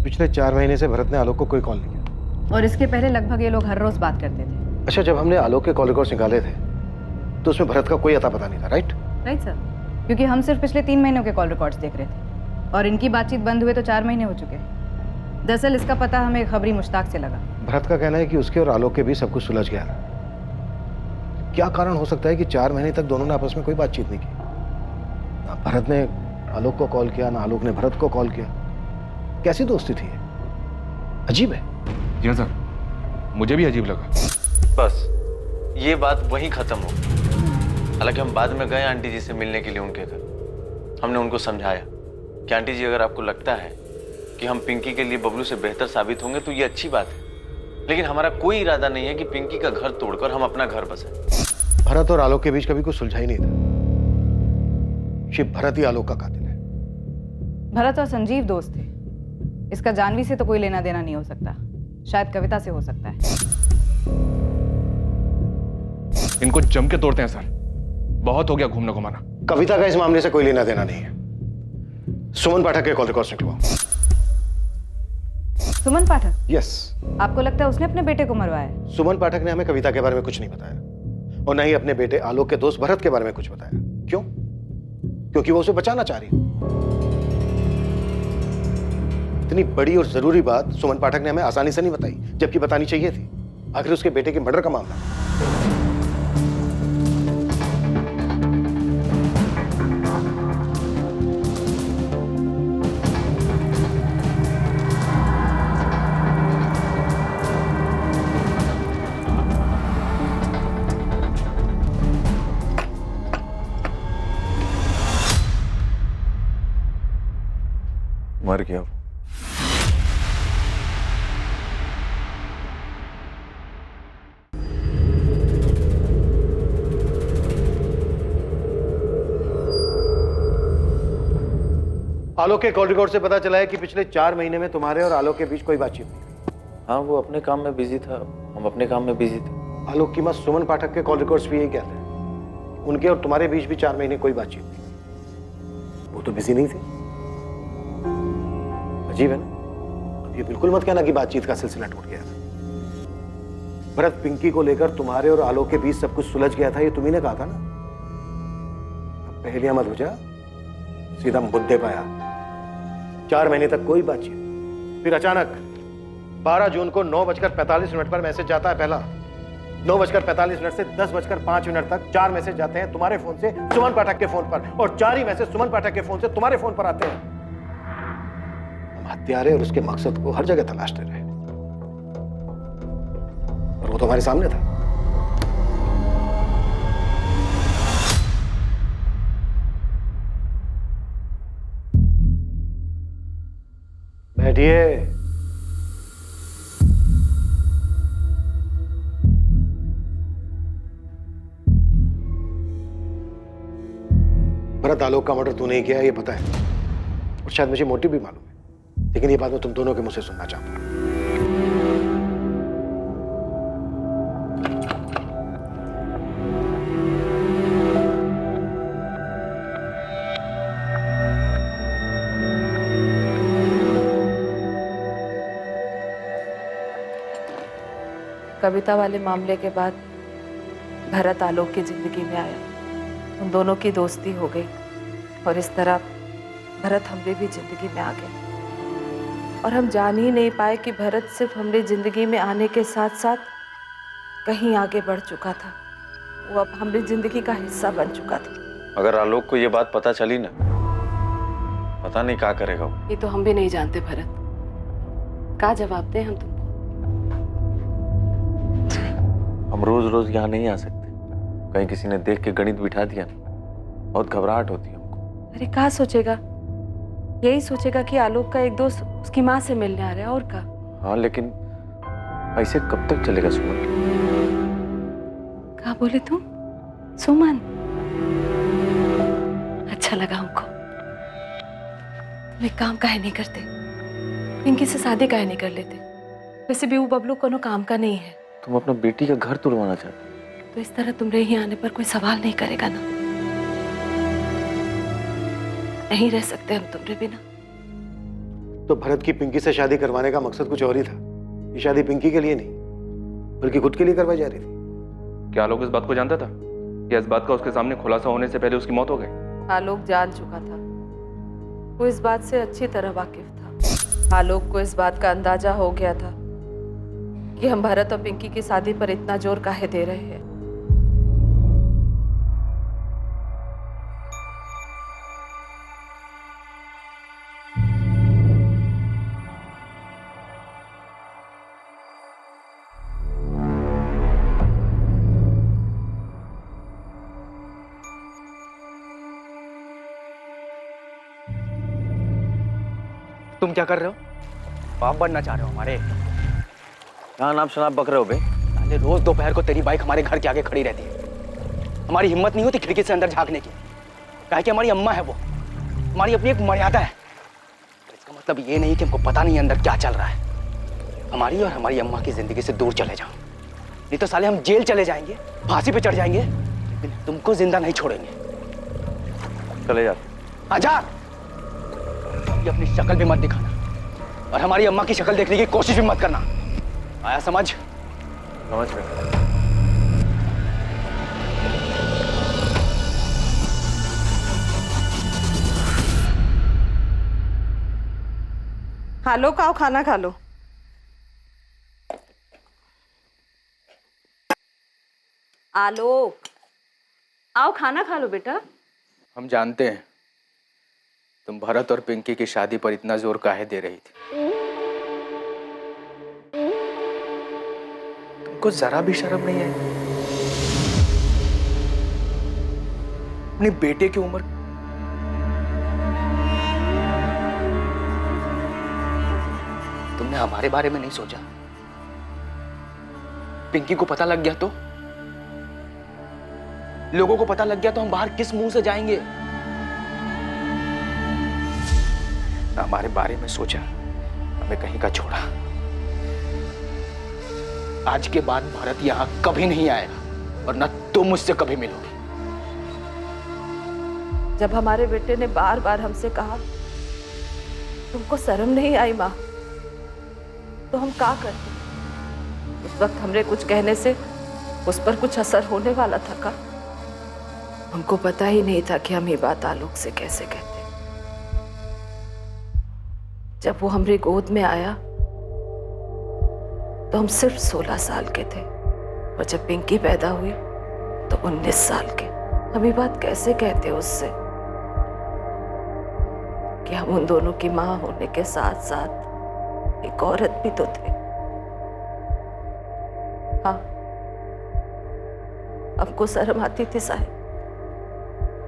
पिछले 4 महीने से भरत ने आलोक को कोई कॉल नहीं किया। और इसके पहले लगभग ये लोग हर रोज बात करते थे। अच्छा, जब हमने आलोक के कॉल रिकॉर्ड्स निकाले थे तो उसमें भरत का कोई अता पता नहीं था, राइट? राइट सर, क्योंकि हम सिर्फ पिछले 3 महीनों के कॉल रिकॉर्ड्स देख रहे थे और इनकी बातचीत बंद हुए तो 4 महीने हो चुके हैं। दरअसल इसका पता हमें खबरी मुश्ताक से लगा। भरत का कहना है कि उसके और आलोक के बीच सब कुछ सुलझ गया था। क्या कारण हो सकता है कि 4 महीने तक दोनों ने आपस में कोई बातचीत नहीं की? ना भरत ने आलोक को कॉल किया, ना आलोक ने भरत को कॉल किया। कैसी दोस्ती थी? अजीब है। जी हाँ सर, मुझे भी अजीब लगा। बस ये बात वहीं खत्म हो गई। हालांकि हम बाद में गए आंटी जी से मिलने के लिए उनके घर। हमने उनको समझाया कि आंटी जी अगर आपको लगता है कि हम पिंकी के लिए बबलू से बेहतर साबित होंगे तो ये अच्छी बात है, लेकिन हमारा कोई इरादा नहीं है कि पिंकी का घर तोड़कर हम अपना घर बसाएं। भरत और आलोक के बीच कभी कुछ सुलझा ही नहीं था। शिव भरत ही आलोक का कातिल है। भरत और संजीव दोस्त थे, इसका जानवी से तो कोई लेना देना नहीं हो सकता, शायद कविता से हो सकता है। इनको जम के तोड़ते हैं सर, बहुत हो गया घूमना घुमाना। कविता का इस मामले से कोई लेना देना नहीं है। सुमन पाठक के कॉल रिकॉर्ड्स निकलवाओ। सुमन पाठक? यस। आपको लगता है उसने अपने बेटे को मरवाया? सुमन पाठक ने हमें कविता के बारे में कुछ नहीं बताया और न ही अपने बेटे आलोक के दोस्त भरत के बारे में कुछ बताया। क्यों? क्योंकि वो उसे बचाना चाह रही है। इतनी बड़ी और जरूरी बात सुमन पाठक ने हमें आसानी से नहीं बताई, जबकि बतानी चाहिए थी। आखिर उसके बेटे के मर्डर का मामला। मर गया। आलोक के कॉल रिकॉर्ड से पता चला है कि पिछले 4 महीने में तुम्हारे और आलोक के बीच कोई बातचीत नहीं। हाँ, वो अपने काम में बिजी था, हम अपने काम में बिजी थे। आलोक की मां सुमन पाठक के कॉल रिकॉर्ड्स भी यही कहते हैं, उनके और तुम्हारे बीच भी 4 महीने कोई बातचीत नहीं। वो तो बिजी नहीं थे। अजीब है ना? अब ये बिल्कुल मत कहना कि बातचीत का सिलसिला टूट गया था। भरत पिंकी को लेकर तुम्हारे और आलोक के बीच सब कुछ सुलझ गया था, ये तुम्ही ने कहा था ना। अब पहेलियां मत बुझा, सीधा मुद्दे पे आ। 4 महीने तक कोई बातचीत, फिर अचानक 12 जून को 9:45 पर मैसेज जाता है पहला। 9:45 से 10:05 तक 4 मैसेज जाते हैं तुम्हारे फोन से सुमन पाठक के फोन पर, और 4 ही मैसेज सुमन पाठक के फोन से तुम्हारे फोन पर आते हैं। हम हत्यारे और उसके मकसद को हर जगह तलाशते रहे, और वो तो हमारे सामने था। बैठिए। भरत आलोक का मर्डर तूने ही किया है, ये पता है, और शायद मुझे मोटिव भी मालूम है, लेकिन ये बात मैं तुम दोनों के मुंह से सुनना चाहता हूं। कविता वाले मामले के बाद भरत आलोक की जिंदगी में आया, उन दोनों की दोस्ती हो गई, और इस तरह भरत हमरे भी जिंदगी में आ गया। और हम जान ही नहीं पाए कि भरत सिर्फ हमरे जिंदगी में आने के साथ साथ कहीं आगे बढ़ चुका था। वो अब हमरी जिंदगी का हिस्सा बन चुका था। अगर आलोक को ये बात पता चली ना, पता नहीं क्या करेगा वो। ये तो हम भी नहीं जानते भरत, क्या जवाब दें हम तुमको। हम रोज रोज यहाँ नहीं आ सकते, कहीं किसी ने देख के गणित बिठा दिया ना, बहुत घबराहट होती है हमको। अरे क्या सोचेगा, यही सोचेगा कि आलोक का एक दोस्त उसकी माँ से मिलने आ रहा है, और क्या। हाँ, लेकिन ऐसे कब तक चलेगा सुमन? क्या बोले तुम? सुमन? अच्छा लगा हमको। तुम एक काम काहे नहीं करते, पिंकी से शादी काहे नहीं कर लेते? वैसे भी वो बबलू कोनो काम का नहीं है। तुम अपना बेटी का घर तुड़वाना चाहते हो? तो इस तरह तुमरे ही आने पर कोई सवाल नहीं करेगा ना। नहीं रह सकते हम तुमरे बिना। तो भरत की पिंकी से शादी करवाने का मकसद कुछ और ही था। ये शादी पिंकी के लिए नहीं, बल्कि खुद के लिए करवाई जा रही थी। क्या आलोक इस बात को जानता था? या इस बात का उसके सामने खुलासा होने से पहले उसकी मौत हो गई? आलोक जान चुका था, वो इस बात से अच्छी तरह वाकिफ था। आलोक को इस बात का अंदाजा हो गया था कि हम भरत और पिंकी की शादी पर इतना जोर काहे दे रहे हैं। तुम क्या कर रहे हो? बाप बनना चाह रहे हो हमारे? कहाँ नाम शनाब बक रहे हो बे? साले रोज दोपहर को तेरी बाइक हमारे घर के आगे खड़ी रहती है। हमारी हिम्मत नहीं होती खिड़की से अंदर झांकने की, काहे कि हमारी अम्मा है, वो हमारी अपनी एक मर्यादा है। तो इसका मतलब ये नहीं कि हमको पता नहीं अंदर क्या चल रहा है। हमारी और हमारी अम्मा की जिंदगी से दूर चले जाओ, नहीं तो साले हम जेल चले जाएंगे, फांसी पे चढ़ जाएंगे, लेकिन तुमको जिंदा नहीं छोड़ेंगे। चले जा। आजा, ये अपनी शक्ल भी मत दिखाना, और हमारी अम्मा की शक्ल देखने की कोशिश भी मत करना। आया समझ? समझ गए। आलोक आओ, खाना खा लो। आलोक आओ, खाना खा लो बेटा। हम जानते हैं तुम भरत और पिंकी की शादी पर इतना जोर काहे दे रही थी। तुमको जरा भी शर्म नहीं आई? अपने बेटे की उम्र, तुमने हमारे बारे में नहीं सोचा? पिंकी को पता लग गया तो? लोगों को पता लग गया तो हम बाहर किस मुंह से जाएंगे? ना हमारे बारे में सोचा, हमें कहीं का छोड़ा। आज के बाद भारत यहाँ कभी नहीं आएगा और न तुम मुझसे कभी मिलोगी। जब हमारे बेटे ने बार बार हमसे कहा तुमको शर्म नहीं आई माँ, तो हम क्या करते? उस वक्त हमरे कुछ कहने से उस पर कुछ असर होने वाला था का? हमको पता ही नहीं था कि हम ये बात आलोक से कैसे कहते। जब वो हमरे गोद में आया तो हम सिर्फ 16 साल के थे, और जब पिंकी पैदा हुई तो 19 साल के। हम ये बात कैसे कहते उससे कि हम उन दोनों की माँ होने के साथ साथ एक औरत भी तो थे। हाँ, हमको शर्म आती थी साहब,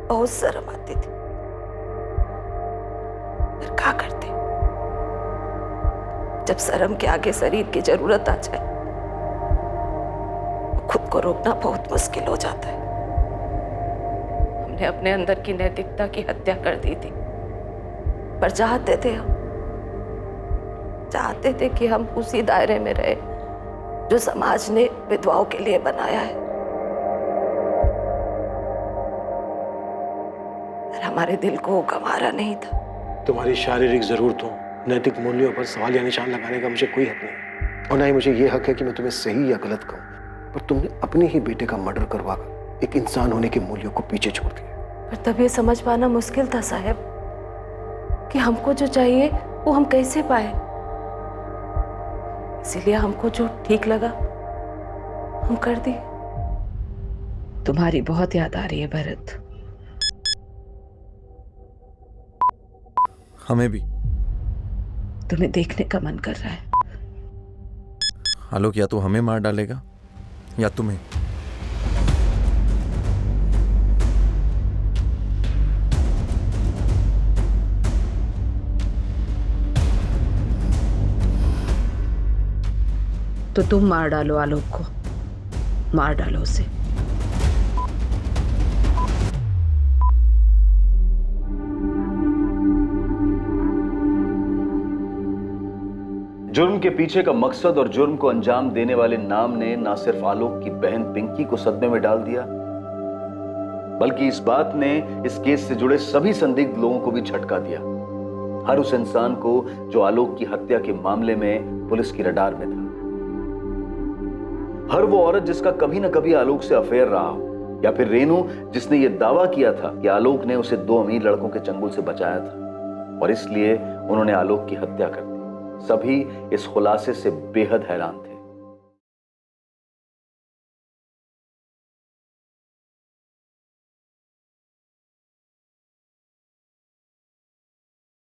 बहुत शर्म आती थी, पर क्या करते? जब शर्म के आगे शरीर की जरूरत आ जाए तो खुद को रोकना बहुत मुश्किल हो जाता है। हमने अपने अंदर की नैतिकता की हत्या कर दी थी, पर चाहते थे कि हम उसी दायरे में रहे जो समाज ने विधवाओं के लिए बनाया है। पर हमारे दिल को गंवारा नहीं था। तुम्हारी शारीरिक जरूरतों, नैतिक मूल्यों पर सवाल या निशान लगाने का मुझे कोई हक नहीं, और ना ही मुझे ये हक है कि मैं तुम्हें सही या गलत कहूँ। पर तुमने अपने ही बेटे का मर्डर करवाकर एक इंसान होने के मूल्यों को पीछे छोड़ दिया। पर तब ये समझ पाना मुश्किल था साहब कि हमको जो चाहिए वो हम कैसे पाए। इसीलिए हमको जो ठीक लगा हम कर दिए। तुम्हारी बहुत याद आ रही है भरत। हमें भी। तुम्हें देखने का मन कर रहा है। आलोक या तो हमें मार डालेगा या तुम्हें। तो तुम मार डालो आलोक को, मार डालो उसे। जुर्म के पीछे का मकसद और जुर्म को अंजाम देने वाले नाम ने ना सिर्फ आलोक की बहन पिंकी को सदमे में डाल दिया, बल्कि इस बात ने इस केस से जुड़े सभी संदिग्ध लोगों को भी झटका दिया। हर उस इंसान को जो आलोक की हत्या के मामले में पुलिस की रडार में था। हर वो औरत जिसका कभी ना कभी आलोक से अफेयर रहा हो, या फिर रेनू जिसने ये दावा किया था कि आलोक ने उसे 2 अमीर लड़कों के चंगुल से बचाया था और इसलिए उन्होंने आलोक की हत्या कर दी। सभी इस खुलासे से बेहद हैरान थे।